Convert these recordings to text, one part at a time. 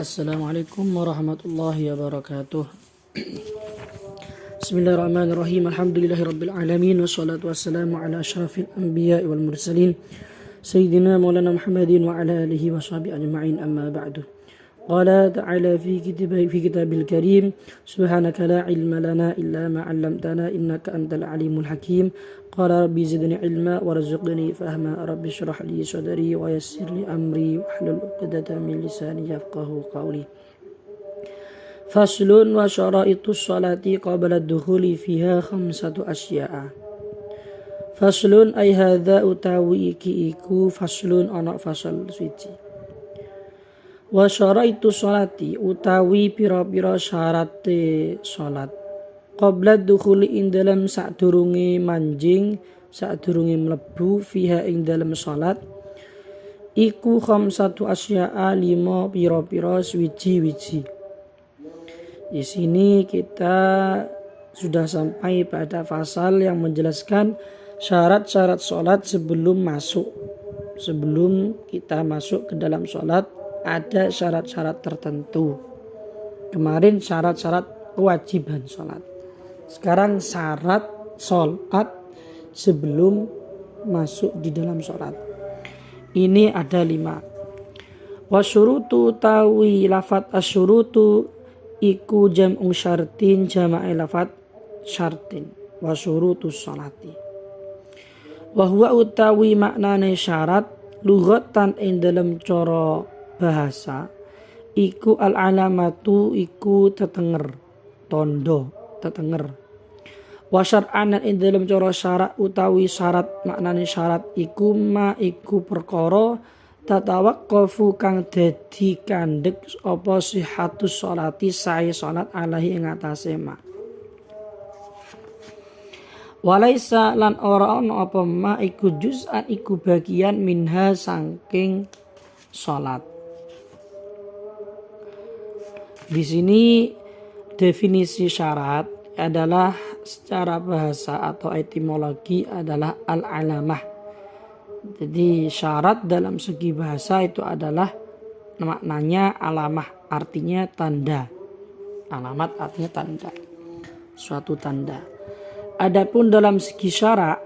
Assalamualaikum warahmatullahi wabarakatuh. Bismillahirrahmanirrahim. Alhamdulillahirabbil alamin wassalatu wassalamu ala asyrafil anbiya'i wal mursalin sayyidina maulana Muhammadin wa ala alihi washabihi ajma'in, amma ba'du. Qala ta'ala fi kitabil karim, subhanaka la ilma lana illa ma 'allamtana innaka antal alimul hakim. Qala rabbi zidni ilma warzuqni fahma, rabbi shrah li sadri wa yassir li amri wahlul 'uqdatam min lisani yafqahu qawli. Faslun wa syara'itus sholati qabla ad-dukhuli fiha khamsatu asya'a. Faslun ay hadza utawi iki iku faslun ana fasal suci. Wa syaraitu sholati utawi pira-pira syarate sholat qabla dukhuli ing dalam sadurunge manjing, sadurunge mlebu fiha ing dalam sholat iku khamsatu asya'a, lima pira-pira wiji-wiji. Di sini kita sudah sampai pada fasal yang menjelaskan syarat-syarat sholat sebelum kita masuk ke dalam sholat. Ada syarat-syarat tertentu. Kemarin syarat-syarat kewajiban sholat. Sekarang syarat sholat sebelum masuk di dalam sholat. Ini ada 5. Wasyurutu tawi lafat asyurutu iku jam'u syartin jama'i lafat syartin. Wasyurutu sholati. Wahwa utawi maknane syarat lughatan ing dalam cara bahasa iku al-alamatu iku tetenger, tondo tetenger. Wa syar'an ing dalam cara syarat utawi syarat maknane syarat iku ma iku perkara tatawaqqafu kang dadi kandhek apa sihatus sholati sae salat alaihi ing atase ma. Walaisa lan ora ana apa ma iku juz'an iku bagian minha saking salat. Di sini definisi syarat adalah secara bahasa atau etimologi adalah al-alamah. Jadi syarat dalam segi bahasa itu adalah maknanya alamah, artinya tanda. Alamat artinya tanda, suatu tanda. Adapun dalam segi syarat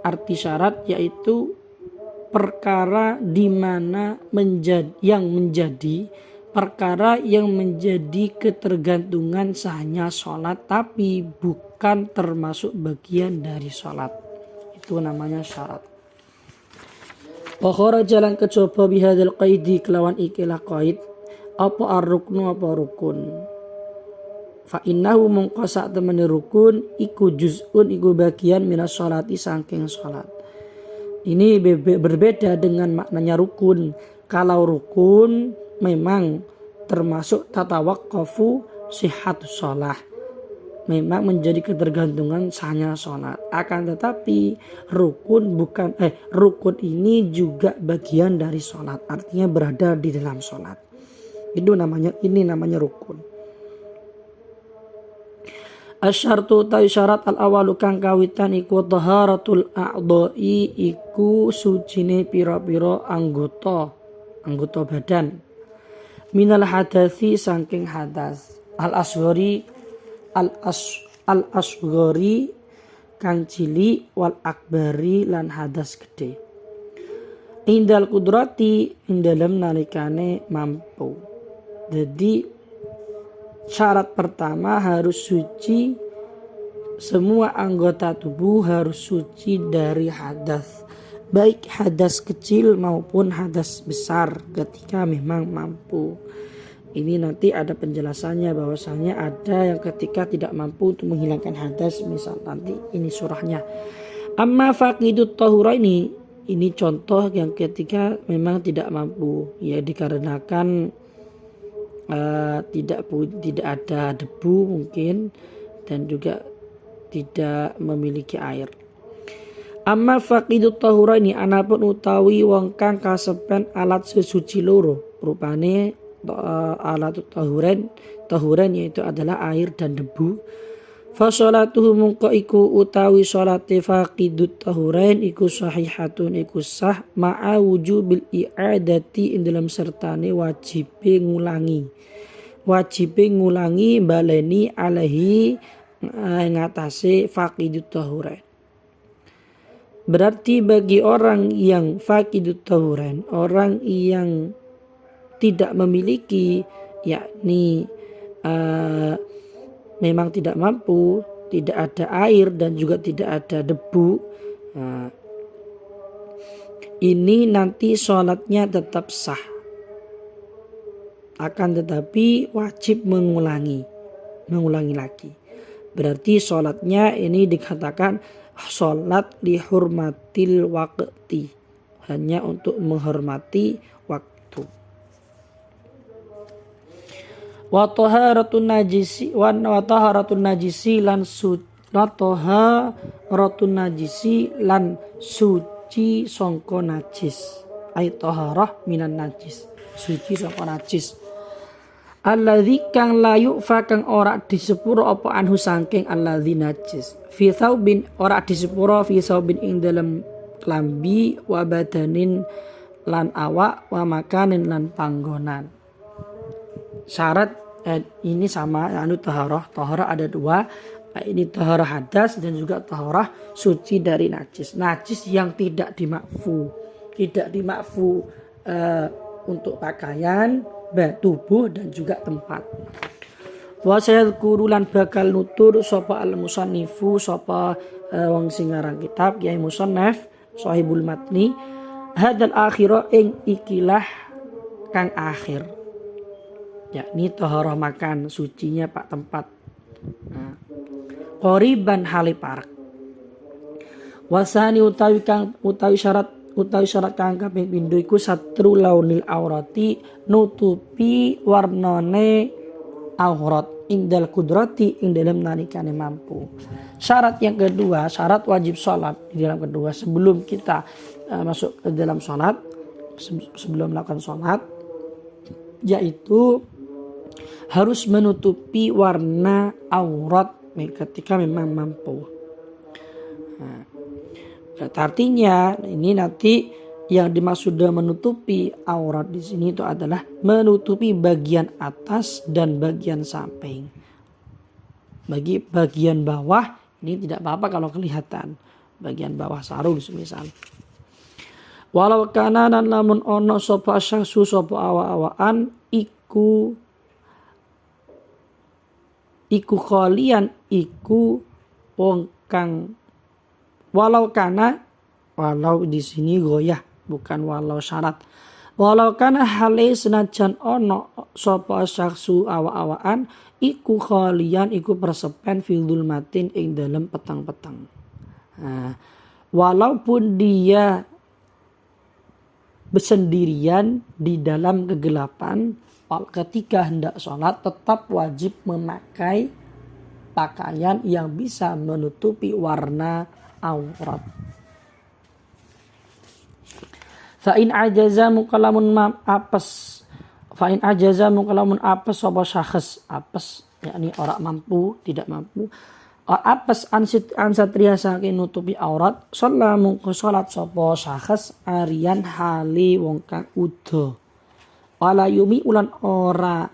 arti syarat yaitu perkara di mana perkara yang menjadi ketergantungan sahnya sholat tapi bukan termasuk bagian dari sholat. Itu namanya syarat. Wa kharaja lan kecoba bihadzal qaidi kelawan ikilah qaid apa ar-ruknu apa rukun. Fa innahu mungqasa temene rukun iku juz'un iku bagian minas sholati saking sholat. Ini berbeda dengan maknanya rukun. Kalau rukun memang termasuk tatawaqqafu sihhatus shalah. Memang menjadi ketergantungan sahnya sholat. Akan tetapi rukun ini juga bagian dari sholat. Artinya berada di dalam sholat. Ini namanya rukun. Asyartu ta syarat al-awalu kang kawitan iku taharatul a'dha'i iku sucine pira-pira anggota badan minal hadasi saking hadas al-asghari kang cili wal akbari lan hadas gede indal kudrati ing dalem nalikane mampu. Jadi syarat pertama harus suci, semua anggota tubuh harus suci dari hadas, baik hadas kecil maupun hadas besar ketika memang mampu. Ini nanti ada penjelasannya bahwasanya ada yang ketika tidak mampu untuk menghilangkan hadas, misal nanti ini surahnya. Amma faqidut tahuraini, ini contoh yang ketika memang tidak mampu, ya dikarenakan tidak ada debu mungkin dan juga tidak memiliki air. Amma faqidut tahuraini anapun utawi wong kang kasepen alat sesuci loro, rupane alat tahuran yaitu adalah air dan debu. Fa sholatuhu mungko iku utawi sholate faqidut tahurain iku sahihatun iku sah ma'a wujubil i'adati ing dalam sertane wajibe ngulangi baleni alaihi ngatasi faqidut tahurain. Berarti bagi orang yang faqidut tahurain, orang yang tidak memiliki, yakni memang tidak mampu, tidak ada air dan juga tidak ada debu, ini nanti sholatnya tetap sah, akan tetapi wajib mengulangi lagi. Berarti sholatnya ini dikatakan sholat lihurmatil waqti, hanya untuk menghormati waktu. Wa taharatun najisi lan suci sangka najis. Ai taharah minan najis, suci sangka najis. Alladzi kang la yu'fa kang ora disepuro apa anhu saking alladzi najis. Fi thawbin ora disepuro fi thawbin ing dalem klambi wa badanin lan awak wa makanin lan panggonan. Syarat ini sama taharah ada dua, ini taharah hadas dan juga taharah suci dari najis yang tidak dimakfu untuk pakaian, tubuh dan juga tempat. Wa sayadhkuru lan bakal nutur sapa al musannifu sapa wong sing ngarang kitab ya musannaf sahibul matni hadal akhira ing ikilah kang akhir, yakni taharah makan sucinya pak tempat. Qoriban hali parak. Wasani utawi syarat kang kaping pindho iku satru launil aurati, nutupi warnane aurat indal kudrati ing dalam nalikane mampu. Syarat yang kedua, syarat wajib sholat di dalam kedua sebelum kita masuk ke dalam sholat, sebelum melakukan sholat, yaitu harus menutupi warna aurat ketika memang mampu. Artinya ini nanti yang dimaksud dengan menutupi aurat di sini itu adalah menutupi bagian atas dan bagian samping. Bagi bagian bawah ini tidak apa-apa kalau kelihatan, bagian bawah sarung semisal. Walau kana dan lamun ono sapa syahsu sapa awa-awaan iku kholian iku wong kang walau di sini goyah bukan walau syarat. Walau kana hale senajan ono sapa syahsu awa-awaan iku kholian iku persepen fil dzulmatin ing dalam petang-petang. Walaupun dia bersendirian di dalam kegelapan, ketika hendak sholat tetap wajib memakai pakaian yang bisa menutupi warna aurat. Fa'in ajaza mukalamun apes sapa syakhs apes, yakni orang mampu, tidak mampu. Apes ansatria saking nutupi aurat, sholat sapa syakhs arian hali wong kang udo. Wala yumi ulan ora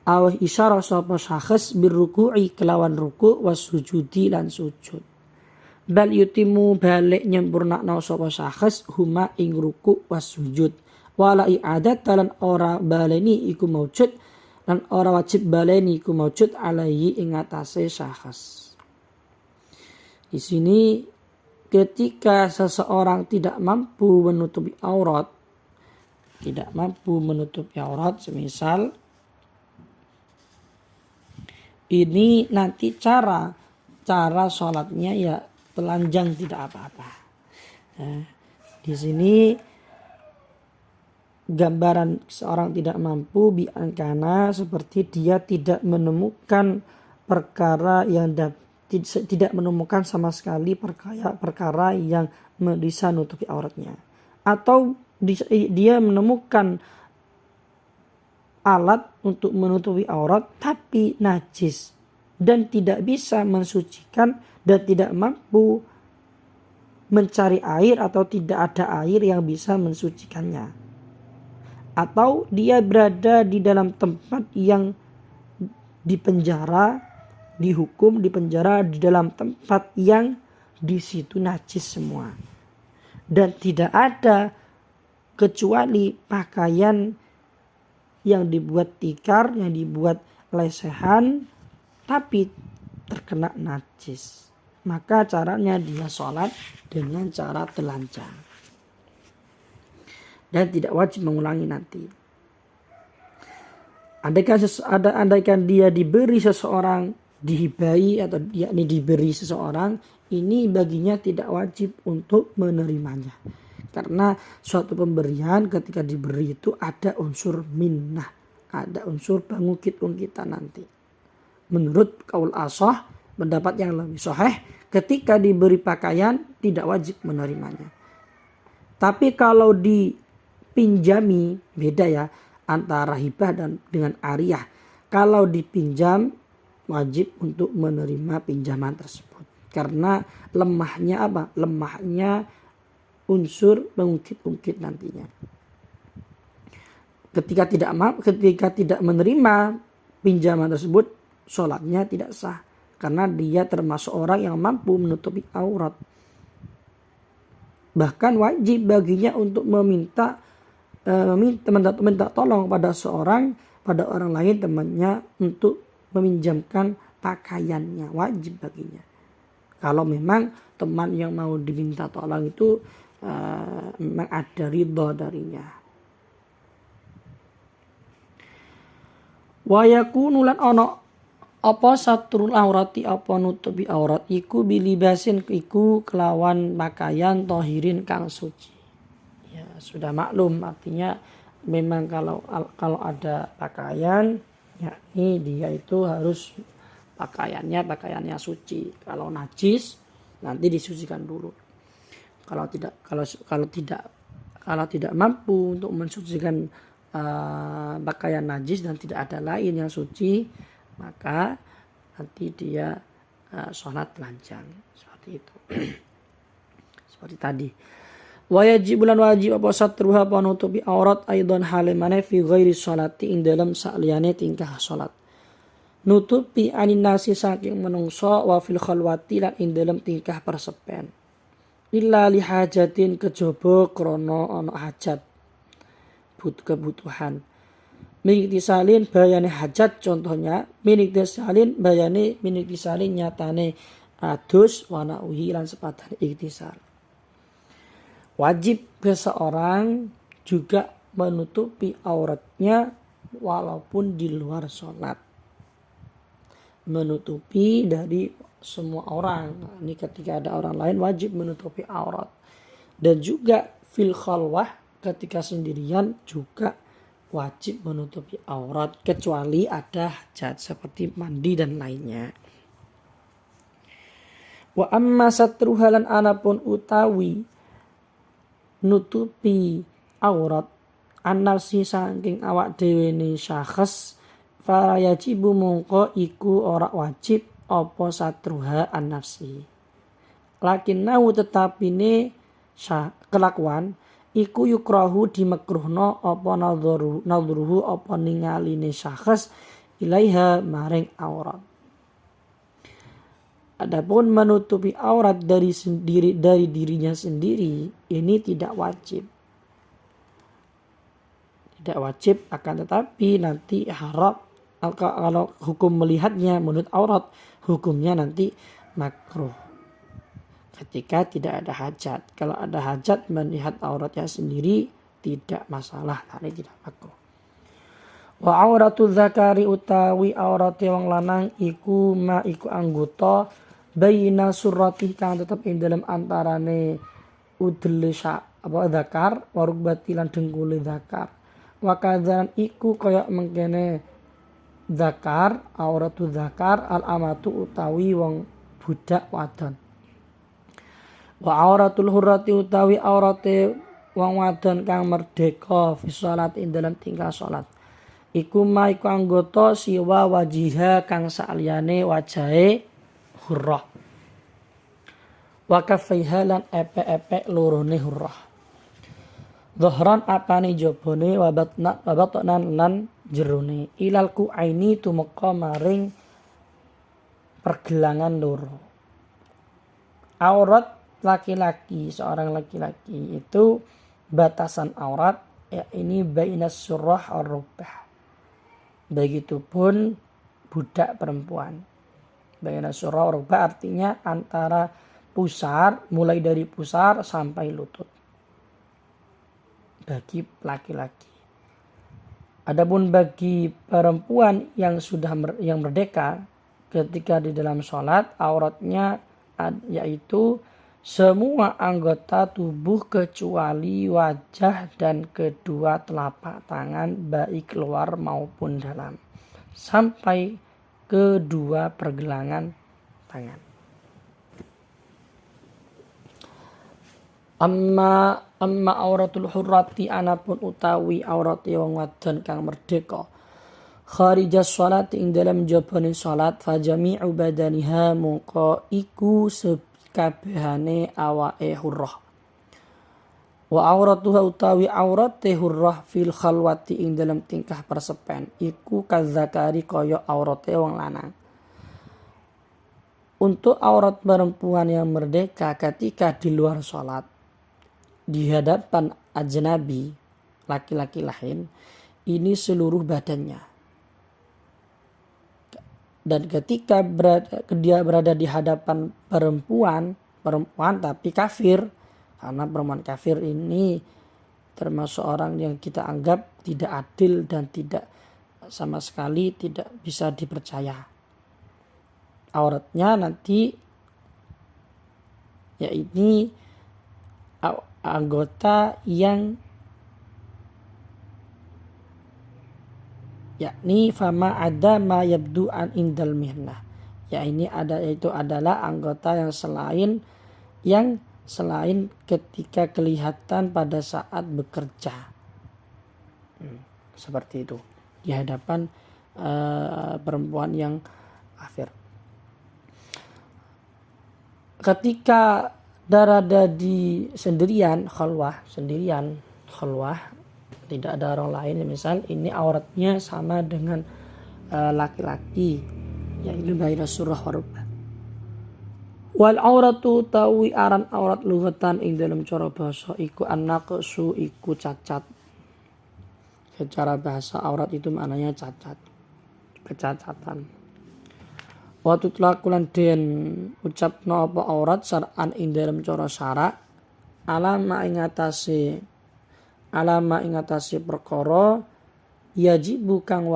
awih isyarah sapa syakhs birruku'i kelawan ruku' was sujudi lan sujud. Bal yutimu balik nyempurnakna sapa syakhs huma ing ruku' was sujud. Wala i'adat lan ora baleni iku maujud lan ora wajib baleni iku maujud alaihi ing atase syakhs. Di sini ketika seseorang tidak mampu menutupi aurat, semisal ini nanti cara sholatnya ya telanjang tidak apa-apa. Di sini gambaran seorang tidak mampu biangkana seperti dia tidak menemukan perkara yang tidak menemukan sama sekali perkara yang bisa menutupi auratnya, atau dia menemukan alat untuk menutupi aurat tapi najis, dan tidak bisa mensucikan dan tidak mampu mencari air atau tidak ada air yang bisa mensucikannya. Atau dia berada di dalam tempat yang dipenjara, dihukum dipenjara di dalam tempat yang di situ najis semua. Dan tidak ada kecuali pakaian yang dibuat tikar, yang dibuat lesehan, tapi terkena najis. Maka caranya dia sholat dengan cara telanjang. Dan tidak wajib mengulangi nanti. Andaikan dia diberi seseorang, dihibai atau yakni diberi seseorang, ini baginya tidak wajib untuk menerimanya. Karena suatu pemberian ketika diberi itu ada unsur minnah, ada unsur pengungkit-ungkitan nanti. Menurut kaul ashah, pendapat yang lebih sahih, ketika diberi pakaian tidak wajib menerimanya. Tapi kalau dipinjami, beda ya antara hibah dan dengan ariyah. Kalau dipinjam wajib untuk menerima pinjaman tersebut. Karena lemahnya apa? Lemahnya unsur pengungkit-ungkit nantinya. Ketika tidak menerima pinjaman tersebut, sholatnya tidak sah. Karena dia termasuk orang yang mampu menutupi aurat. Bahkan wajib baginya untuk meminta tolong pada orang lain temannya untuk meminjamkan pakaiannya, wajib baginya. Kalau memang teman yang mau diminta tolong itu memang ada ridho darinya. Wa yakunu lan ana apa satrul aurati apa nutupi aurat iku bilibasin iku kelawan pakaian tohirin kang suci. Ya, sudah maklum artinya memang kalau ada pakaian yakni dia itu harus pakaiannya suci. Kalau najis nanti disucikan dulu. Kalau tidak mampu untuk mensucikan pakaian najis dan tidak ada lain yang suci, maka nanti dia sholat telanjang seperti itu. Seperti tadi. Wajibulan wajib apa satruha penutupi aurat aidon halimane fi ghairi sholati ing dalam sakliyane tingkah sholat. Nutupi anin nasi saking menungso wa fil khalwati lan ing dalam tingkah persepen. Illa li hajatin kejaba krana ana hajat. Kebutuhan. Miniktisalin bayane hajat contohnya, miniktisalin nyatane adus wana uhi lan sepadane iktisal. Wajib seseorang juga menutupi auratnya walaupun di luar sholat. Menutupi dari semua orang. Ini ketika ada orang lain wajib menutupi aurat. Dan juga fil khalwah ketika sendirian juga wajib menutupi aurat kecuali ada hajat seperti mandi dan lainnya. Wa amma satruhalan anapun utawi nutupi aurat annafsi saking awak dhewe ne syakhs fala yajibu mongko iku ora wajib apa satruha annafsi. Lakinnahu tetapine kelakuan iku yukrahu dimakruhno apa nadruhu apa ningaline syakhs ilaiha maring aurat. Adapun menutupi aurat dari dirinya sendiri ini tidak wajib. Tidak wajib akan tetapi nanti haram kalau hukum melihatnya menurut aurat hukumnya nanti makruh. Ketika tidak ada hajat. Kalau ada hajat melihat auratnya sendiri tidak masalah, ini tidak makruh. Wa auratu zakari utawi aurate wong lanang iku anggota baina surrati kang tetep ing dalam antarane udle zakar warubati lan dengkule zakar. Wa kadzan iku kaya mengkene zakar auratu zakar al amatu utawi wong budak wadon. Wa auratul hurrati utawi aurate wong wadon kang merdeka fi salat ing dalam tingkah salat. iku ma iku anggota siwa wajiha kang saliyane wajahe hurrah wa kaffaiha lan epek-epek lorone hurrah dhahran apane jabane wa batnan lan jerone ilal ku'aini tumeka maring pergelangan loro. Aurat laki-laki, seorang laki-laki itu batasan aurat ya ini bainas surah ar-rukbah. Begitupun budak perempuan. Bainas surah ar-rukbah artinya antara pusar, mulai dari pusar sampai lutut. Bagi laki-laki. Adapun bagi perempuan yang sudah yang merdeka ketika di dalam sholat auratnya yaitu semua anggota tubuh kecuali wajah dan kedua telapak tangan baik luar maupun dalam sampai kedua pergelangan tangan. Amma auratul hurrati anapun utawi aurat wong wadon kang merdeka kharijas salat ing dalam jabane salat fa jami'u badaniha mongko iku kabehane awake hurrah wa auratuha utawi aurate hurrah fil khalwati ing dalam tingkah persepen iku kazakari kaya aurate wong lanang. Untuk aurat perempuan yang merdeka ketika di luar salat di hadapan ajnabi laki-laki lain ini seluruh badannya. Dan ketika dia berada di hadapan perempuan tapi kafir, karena perempuan kafir ini termasuk orang yang kita anggap tidak adil dan tidak sama sekali tidak bisa dipercaya. Auratnya nanti ya ini anggota yang yakni fama ada ma yabdu an indal mihnah. Ya ini itu adalah anggota yang selain ketika kelihatan pada saat bekerja. Seperti itu di hadapan perempuan yang kafir. Ketika berada di sendirian khalwah tidak ada orang lain, misal ini auratnya sama dengan laki-laki yaitu baina surah warubah. Wal auratu tawi aran aurat lughatan ing dalam cara bahasa iku annaqsu iku cacat. Secara bahasa aurat itu maknanya cacat, kecacatan. Wa tutlaqulan den ucapno apa aurat syar'an ing dalam cara syara alama ing atase perkara yajibu kang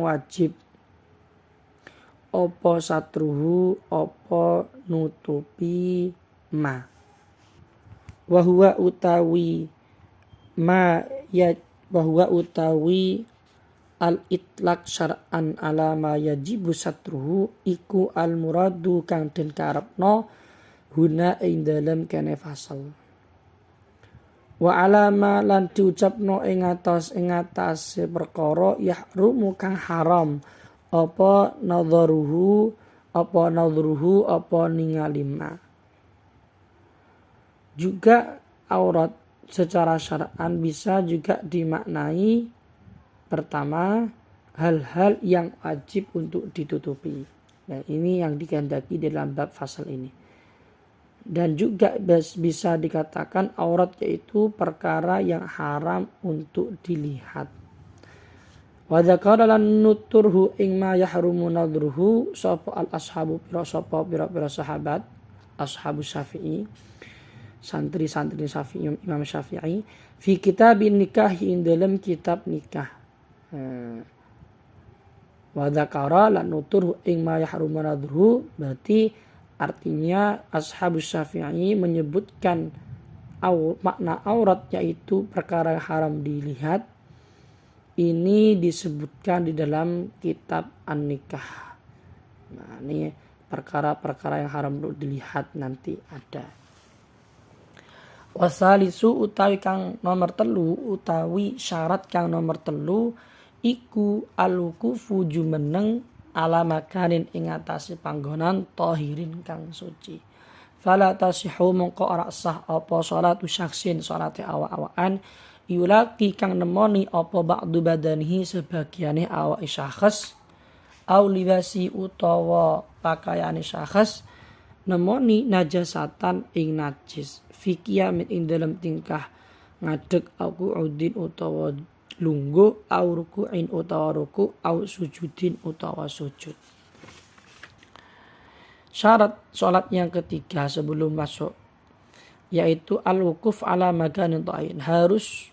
wajib apa satruhu apa nutupi ma wa huwa utawi al itlaq syar'an ala ma yajibu satruhu iku al muradu kang den karepno guna ing dalam kene fasal wa alama lan diucapno ing atas perkara yahrumu kang haram apa nadharuhu apa ningalima. Juga aurat secara syar'an bisa juga dimaknai pertama hal-hal yang wajib untuk ditutupi. Nah, ini yang dikehendaki dalam bab fasal ini. Dan juga bisa dikatakan aurat yaitu perkara yang haram untuk dilihat. Wa dzakara lan nuturhu ing ma yahrumu nadruhu sapa al ashabu pira sahabat ashabu Syafi'i santri-santri Syafi'i Imam Syafi'i fi kitabin nikah ing dalam kitab nikah. Wa dzakara lan nuturhu ing ma yahrumu nadruhu berarti artinya ashabus Syafi'i menyebutkan makna aurat yaitu perkara haram dilihat. Ini disebutkan di dalam kitab An-Nikah. Nah, ini perkara-perkara yang haram untuk dilihat nanti ada. Wasalisu utawi kang nomor telu utawi syarat kang nomor telu iku al-wuqufu jumeneng ala makanin ing atase panggonan tahirin kang suci. Fala tasihu mongko ora sah apa salatu syaksin salate awak-awakan yulaki kang nemoni apa ba'du badanihi sebagiane awak syakhs au libasi utawa pakaiane syakhs nemoni najasatan ing najis fikia min ing dalam tingkah ngadeg au udin utawa lungguh au ruku'in utawa ruku au sujudin utawa sujud. Syarat sholat yang ketiga sebelum masuk yaitu al-wukuf ala makanin ta'in, harus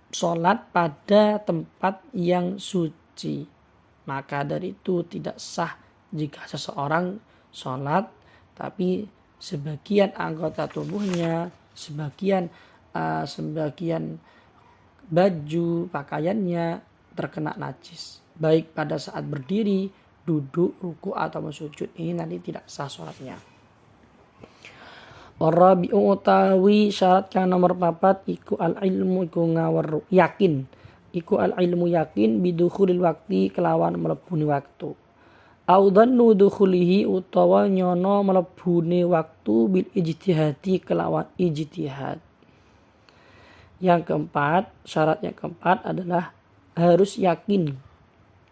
sholat pada tempat yang suci. Maka dari itu tidak sah jika seseorang sholat tapi sebagian anggota tubuhnya, sebagian baju pakaiannya terkena najis, baik pada saat berdiri, duduk, ruku atau sujud. Ini nanti tidak sah sholatnya. Warabi'u utawi syarat kang nomor 4 iku al-ilmu iku ngawur yakin. Iku al-ilmu yakin bidukhulil wakti kelawan melebuni waktu. Au dhannu dukhulihi utawa nyono melebuni waktu bil ijtihadi kelawan ijtihad. Yang keempat, syarat yang keempat adalah harus yakin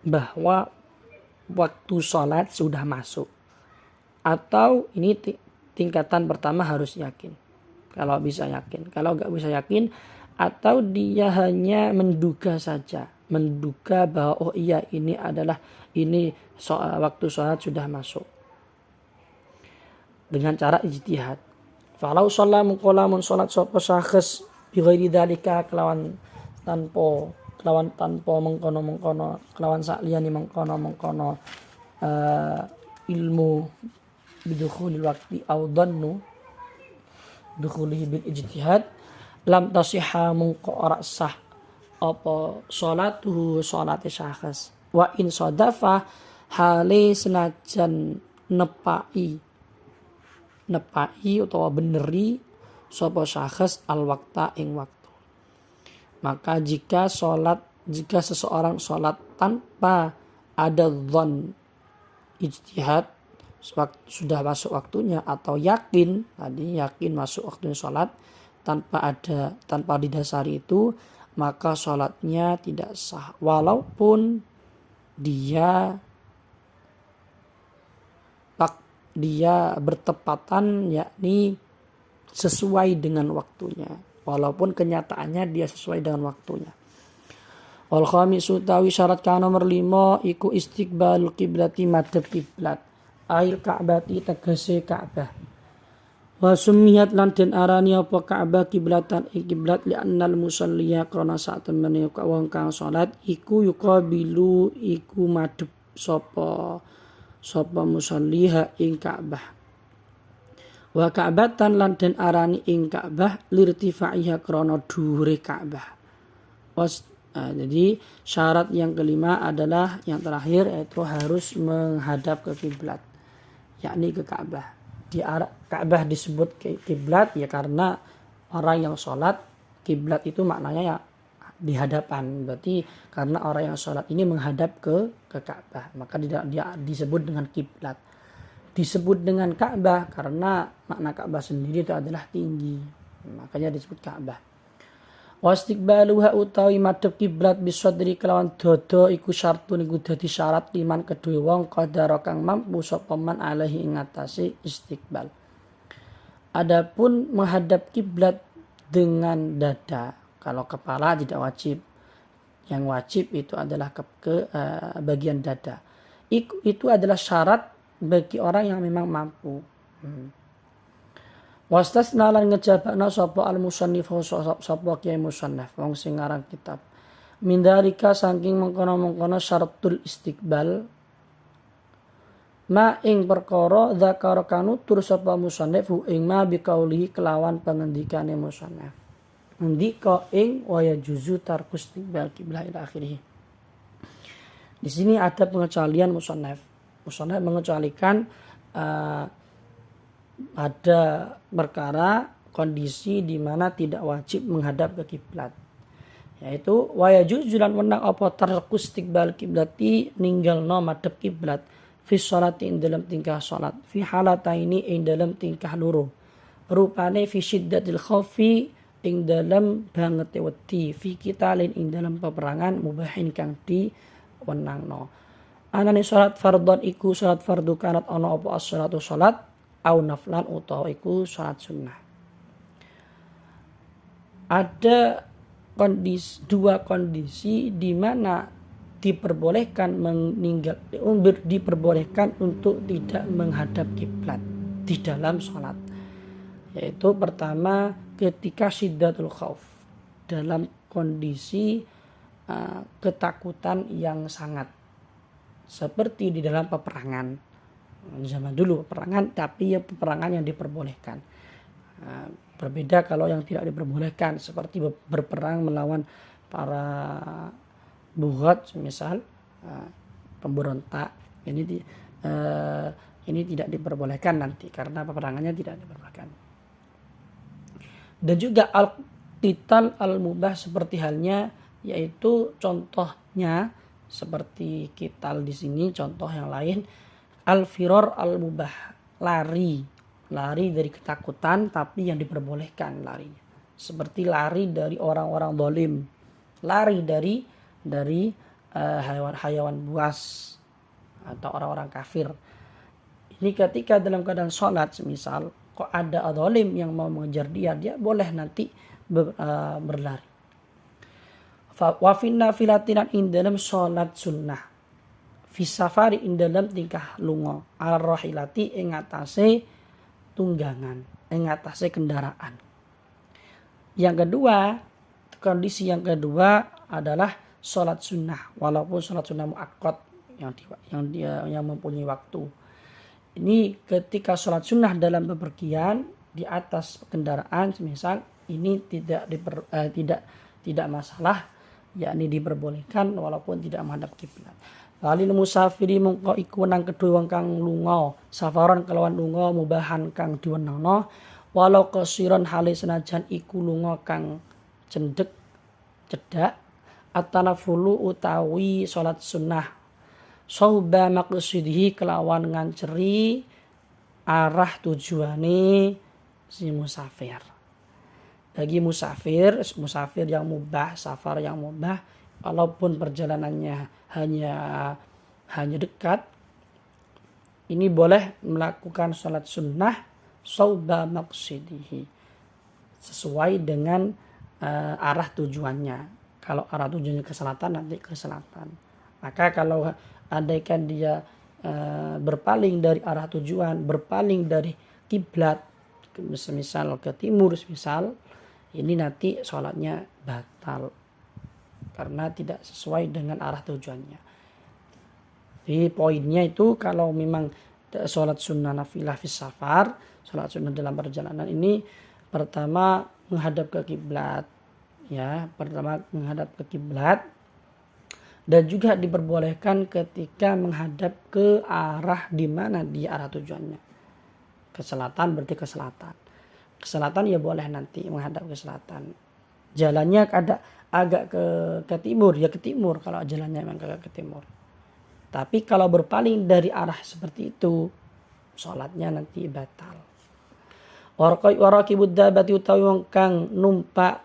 bahwa waktu sholat sudah masuk. Atau ini tingkatan pertama harus yakin. Kalau bisa yakin. Kalau nggak bisa yakin atau dia hanya menduga saja. Menduga bahwa oh iya ini adalah waktu sholat sudah masuk. Dengan cara ijtihad. Falau sholat mengkolamun sholat sopo syakhs bighairi dalika kelawan tanpa mengkono kelawan sakliyani mengkono ilmu bidukhulil waktu au dhannu dukhulihi bil ijtihad lam tasihha mungko ora sah apa sholatuhu sholate syakhs wa in sadafa hale senajan nepai utawa beneri sapa syakhs al waqta ing waktu. Maka jika seseorang sholat tanpa ada dhon ijtihad sudah masuk waktunya atau yakin masuk waktunya sholat tanpa didasari itu, maka sholatnya tidak sah walaupun dia bertepatan yakni sesuai dengan waktunya, walaupun kenyataannya dia sesuai dengan waktunya. Wal khamisu tawi syarat kang nomor 5 iku istiqbalul qiblati madhep kiblat ail ka'bati tegese Ka'bah. Wa sumiyat lan den arani apa Ka'bah kiblatan kiblat li annal musalliya krana sak temene wong kang salat iku yuqabilu iku madhep sapa musalliha ing Ka'bah. Wa Ka'batan lan den arani ing Ka'bah lirtifaiha krana dhuwure Ka'bah. Jadi syarat yang kelima adalah yang terakhir yaitu harus menghadap ke kiblat, yakni ke Ka'bah. Di Ka'bah disebut kiblat ya karena orang yang sholat kiblat itu maknanya ya di hadapan. Berarti karena orang yang sholat ini menghadap ke Ka'bah, maka dia disebut dengan kiblat. Disebut dengan Ka'bah karena makna Ka'bah sendiri itu adalah tinggi, makanya disebut Ka'bah. Wastiqbaluha utawi madhep kiblat bisadri kelawan dodo iku syartun iku dadi syarat liman kedue wong qadara kang mampu sapa man alaihi ing atase istiqbal. Adapun menghadap kiblat dengan dada, kalau kepala tidak wajib. Yang wajib itu adalah ke bagian dada. Itu adalah syarat bagi orang yang memang mampu. Wastasna lan ngejabakna sapa al-musannif sapa kiai musannaf wong sing ngarang kitab. Mindarika saking mengkono-mengkono syaratul istiqbal ma ing perkara zakara kanutur sapa musannif ing ma biqaulihi kelawan pangendikane musannaf. Ndika ing wa yajuzu tarkus istiqbal qiblah ila akhirih. Di sini ada pengecualian musannaf. Musannaf mengecualikan ada perkara kondisi di mana tidak wajib menghadap ke kiblat. Yaitu wayaju julan wenang apa tarku istiqbal kiblati ninggalno madhep kiblat fi sholati ing dalam tingkah salat fi halataini ing dalam tingkah loro. Rupane fi syiddatil khaufi ing dalam banget wedi fi qitalin ing dalam peperangan mubahin kang di wenangno. Anane salat fardhon iku salat fardu kanat ana apa as-shalatu salat au naflan utawa iku salat sunnah. Ada dua kondisi di mana diperbolehkan diperbolehkan untuk tidak menghadap kiblat di dalam salat. Yaitu pertama ketika syiddatul khauf, dalam kondisi ketakutan yang sangat, seperti di dalam peperangan zaman dulu, peperangan tapi ya peperangan yang diperbolehkan. Berbeda kalau yang tidak diperbolehkan, seperti berperang melawan para bughat misal, pemberontak. Ini tidak diperbolehkan nanti karena peperangannya tidak diperbolehkan. Dan juga al-qital al-mubah seperti halnya, yaitu contohnya seperti qital di sini, contoh yang lain al-firar al-mubah, lari dari ketakutan tapi yang diperbolehkan larinya, seperti lari dari orang-orang zalim, lari dari hayawan buas atau orang-orang kafir. Ini ketika dalam keadaan sholat, semisal kok ada zalim yang mau mengejar dia boleh nanti berlari. Wa fin nafilatinan ing dalam sholat sunnah, fi safari ing dalam tingkah lunga, ar-rahilati ing atase tunggangan, ing atase kendaraan. Yang kedua, kondisi yang kedua adalah sholat sunnah, walaupun sholat sunnah muakkad yang mempunyai waktu. Ini ketika sholat sunnah dalam bepergian di atas kendaraan, semisal ini tidak masalah, yakni diperbolehkan walaupun tidak menghadap kiblat. Walil musafiri mongko iku nang kedue wong kang lunga safaran kelawan lunga mubahan kang diwenangno walau kesiron hale senajan iku lunga kang cedak atanafulu utawi salat sunnah sauba maqsidihi kelawan nganceri arah tujuane si musafir. Bagi musafir yang mubah, safar yang mubah, walaupun perjalanannya hanya dekat, ini boleh melakukan sholat sunnah sauba maqsidihi, sesuai dengan arah tujuannya. Kalau arah tujuannya ke selatan, nanti ke selatan. Maka kalau andaikan dia berpaling dari arah tujuan, berpaling dari kiblat, misal ke timur, ini nanti sholatnya batal karena tidak sesuai dengan arah tujuannya. Jadi poinnya itu, kalau memang sholat sunnah nafilah fis safar, sholat sunnah dalam perjalanan ini, pertama menghadap ke kiblat, dan juga diperbolehkan ketika menghadap ke arah di mana di arah tujuannya. Ke selatan berarti ke selatan. Ke selatan ya boleh nanti menghadap ke selatan. Jalannya agak ke timur ya ke timur, kalau jalannya memang ke timur. Tapi kalau berpaling dari arah seperti itu, sholatnya nanti batal. Warakibud dabati utawi wong kang numpak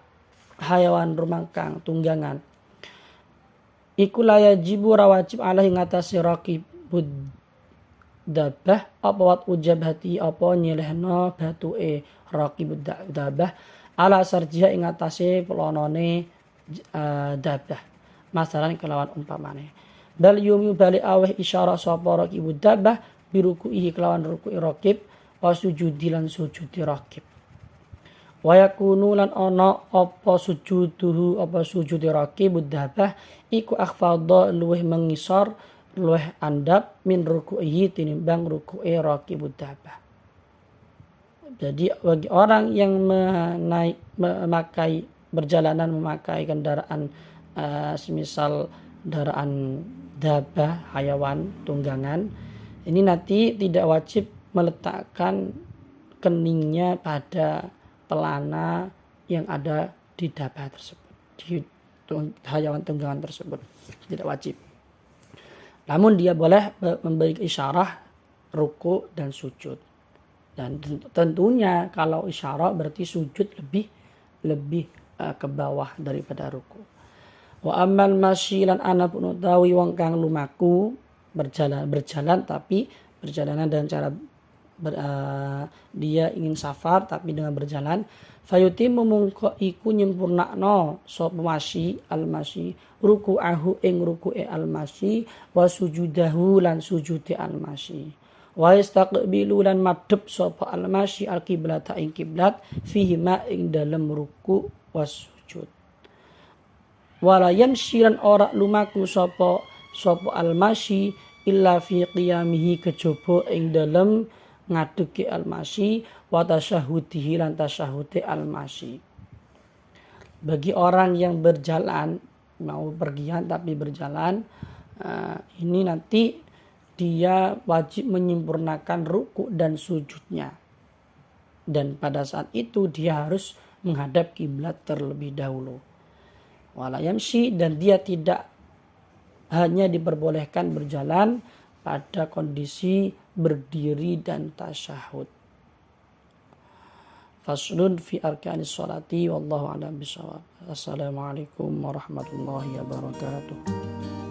hayawan rumangkang tunggangan, iku layajibu rawajib alaihi ngatasi rakibud dabah apa wat ujabati apa nyelehno batuke rakibud dabah ala sarjiha ing atase pelonone dabah, masalan kelawan umpamane bal yumi bali aweh isyarah sapa rakibud dabah birukuhi kelawan ruku'i rakib wa sujudi lan sujudi rakib wa yakunu lan ana apa sujuduhu apa sujudi rakibud dabah iku akhfadha luweh mengisor luweh andap min ruku'ihi tinimbang ruku'i rakibud dabah. Jadi bagi orang yang memakai kendaraan semisal kendaraan dabah, hayawan tunggangan, ini nanti tidak wajib meletakkan keningnya pada pelana yang ada di dabah tersebut, di hayawan tunggangan tersebut, tidak wajib. Namun dia boleh memberi isyarat ruku dan sujud. Dan tentunya kalau isyarat berarti sujud lebih ke bawah daripada ruku. Wa amal masyilan ana pun utawi wong kang lumaku berjalan tapi perjalanan dengan cara dia ingin safar tapi dengan berjalan, fayutimu mungko iku nyempurnakno sapa masyi al-masyi ruku'ahu ing ruku'e al-masyi wa sujudahu lan sujude al-masyi wa yastaqbilu lan madhep sapa al-masyi al-qiblata ing kiblat fihi ma ing dalem ruku' was sujud. Wala yamsyiran ora lumaku sapa al-masyi illa fi qiyamihi kejaba ing dalem ngaduki al-masyi wa tasyahudihi lan tasyahude al-masyi. Bagi orang yang berjalan, mau pergian tapi berjalan, ini nanti dia wajib menyempurnakan ruku dan sujudnya. Dan pada saat itu dia harus menghadap kiblat terlebih dahulu. Wala yamshi, dan dia tidak hanya diperbolehkan berjalan pada kondisi berdiri dan tasyahud. Faslun fi arkanis sholati wallahu a'lam bishawab. Assalamualaikum warahmatullahi wabarakatuh.